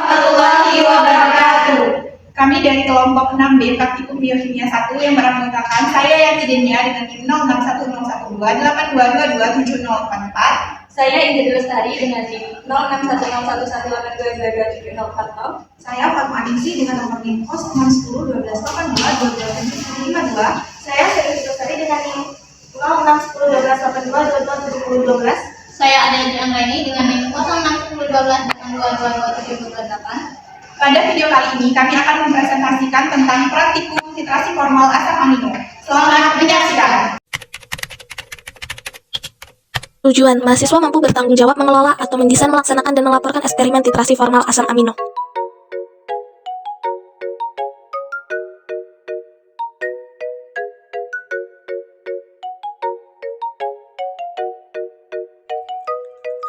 warahmatullahi wabarakatuh. Kami dari kelompok 6B Praktikum Biokimia 1 yang beranggotakan saya Yanti Denia dengan NIM 061012822704. Saya Indri Lestari dengan NIM 06101118222704. Saya Fatma Adisi dengan nomor NIM 061012822752. Saya Seri Lestari dengan NIM 061012822712. Saya Adeli Anggreni dengan NIM 061012822748. Pada video kali ini kami akan mempresentasikan tentang praktikum titrasi formal asam amino. Selamat menyaksikan. Tujuan, mahasiswa mampu bertanggung jawab mengelola atau mendesain, melaksanakan dan melaporkan eksperimen titrasi formal asam amino.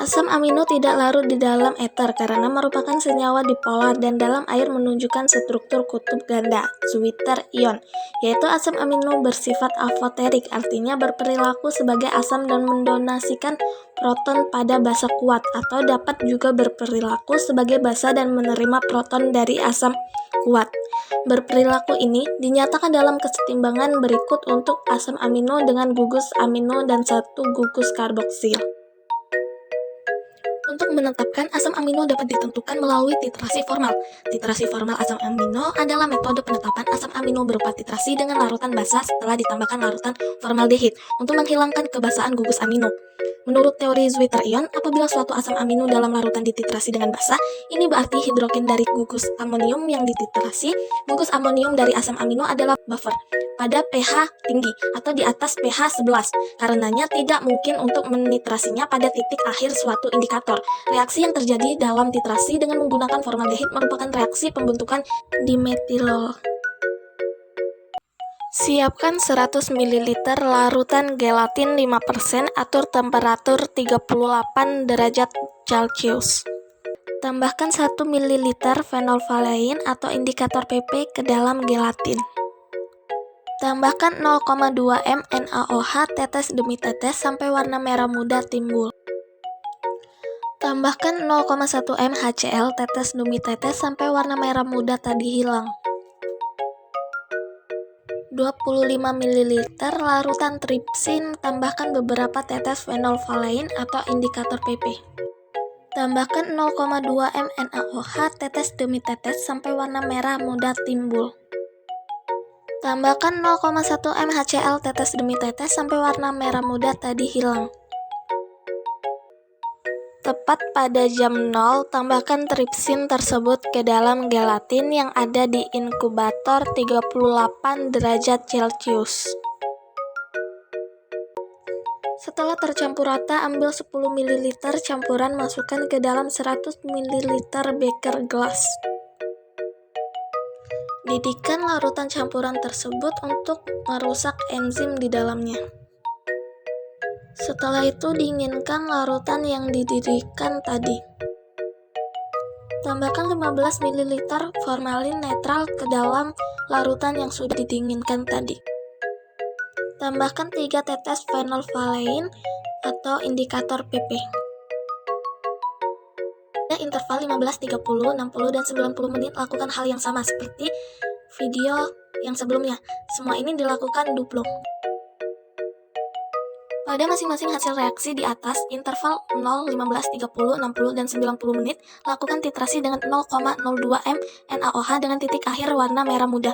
Asam amino tidak larut di dalam ether karena merupakan senyawa dipolar dan dalam air menunjukkan struktur kutub ganda, Zwitter ion, yaitu asam amino bersifat apoterik, artinya berperilaku sebagai asam dan mendonasikan proton pada basa kuat, atau dapat juga berperilaku sebagai basa dan menerima proton dari asam kuat. Berperilaku ini dinyatakan dalam kesetimbangan berikut untuk asam amino dengan gugus amino dan satu gugus karboksil. Untuk menetapkan asam amino dapat ditentukan melalui titrasi formal. Titrasi formal asam amino adalah metode penetapan asam amino berupa titrasi dengan larutan basa setelah ditambahkan larutan formaldehid untuk menghilangkan kebasaan gugus amino. Menurut teori Zwitter ion, apabila suatu asam amino dalam larutan dititrasi dengan basa, ini berarti hidrogen dari gugus amonium yang dititrasi. Gugus amonium dari asam amino adalah buffer pada pH tinggi atau di atas pH 11. Karenanya tidak mungkin untuk menitrasinya pada titik akhir suatu indikator. Reaksi yang terjadi dalam titrasi dengan menggunakan formaldehid merupakan reaksi pembentukan dimetilol. Siapkan 100 ml larutan gelatin 5%, atur temperatur 38 derajat Celcius. Tambahkan 1 ml fenolphthalein atau indikator PP ke dalam gelatin. Tambahkan 0,2 m NaOH tetes demi tetes sampai warna merah muda timbul. Tambahkan 0,1 m HCl tetes demi tetes sampai warna merah muda tadi hilang. 25 ml larutan tripsin, tambahkan beberapa tetes fenolphthalein atau indikator PP. Tambahkan 0,2 m NaOH tetes demi tetes sampai warna merah muda timbul. Tambahkan 0,1 m HCl tetes demi tetes sampai warna merah muda tadi hilang. Tepat pada jam 0, tambahkan tripsin tersebut ke dalam gelatin yang ada di inkubator 38 derajat Celcius. Setelah tercampur rata, ambil 10 ml campuran, masukkan ke dalam 100 ml beker gelas. Didihkan larutan campuran tersebut untuk merusak enzim di dalamnya. Setelah itu dinginkan larutan yang dididihkan tadi. Tambahkan 15 ml formalin netral ke dalam larutan yang sudah didinginkan tadi. Tambahkan 3 tetes fenolphthalein atau indikator PP. Pada interval 15, 30, 60, dan 90 menit lakukan hal yang sama seperti video yang sebelumnya. Semua ini dilakukan duplo. Pada masing-masing hasil reaksi di atas, interval 0, 15, 30, 60, dan 90 menit, lakukan titrasi dengan 0,02 m NaOH dengan titik akhir warna merah muda.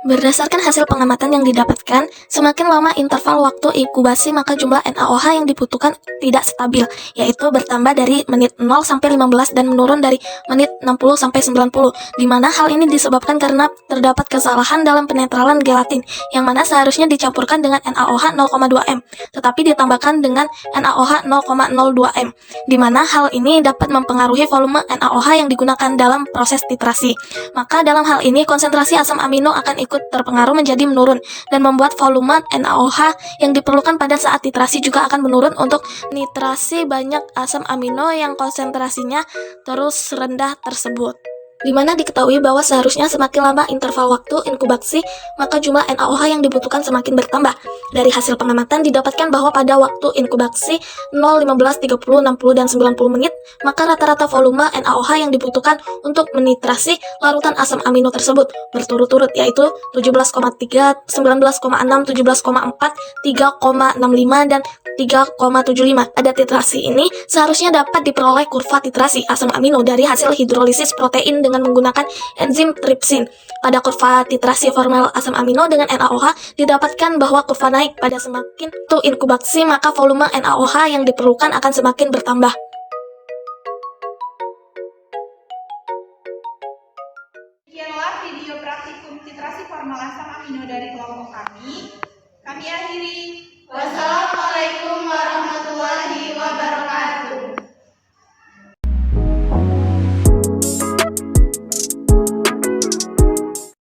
Berdasarkan hasil pengamatan yang didapatkan, semakin lama interval waktu inkubasi maka jumlah NaOH yang dibutuhkan tidak stabil, yaitu bertambah dari menit 0 sampai 15 dan menurun dari menit 60 sampai 90, di mana hal ini disebabkan karena terdapat kesalahan dalam penetralan gelatin, yang mana seharusnya dicampurkan dengan NaOH 0,2 m, tetapi ditambahkan dengan NaOH 0,02 m, di mana hal ini dapat mempengaruhi volume NaOH yang digunakan dalam proses titrasi. Maka dalam hal ini konsentrasi asam amino akan ikut terpengaruh menjadi menurun dan membuat volume NaOH yang diperlukan pada saat titrasi juga akan menurun untuk nitrasi banyak asam amino yang konsentrasinya terus rendah tersebut. di mana diketahui bahwa seharusnya semakin lama interval waktu inkubasi, maka jumlah NaOH yang dibutuhkan semakin bertambah. Dari hasil pengamatan didapatkan bahwa pada waktu inkubasi 0, 15, 30, 60, dan 90 menit, maka rata-rata volume NaOH yang dibutuhkan untuk menitrasi larutan asam amino tersebut berturut-turut, yaitu 17,3, 19,6, 17,4, 3,65, dan 3,75. Pada titrasi ini seharusnya dapat diperoleh kurva titrasi asam amino dari hasil hidrolisis protein dengan menggunakan enzim tripsin. Pada kurva titrasi formal asam amino dengan NaOH didapatkan bahwa kurva naik pada semakin waktu inkubasi, maka volume NaOH yang diperlukan akan semakin bertambah. Demikianlah video praktikum titrasi formal asam amino dari kelompok kami. Kami akhiri. Wassalamualaikum warahmatullahi wabarakatuh.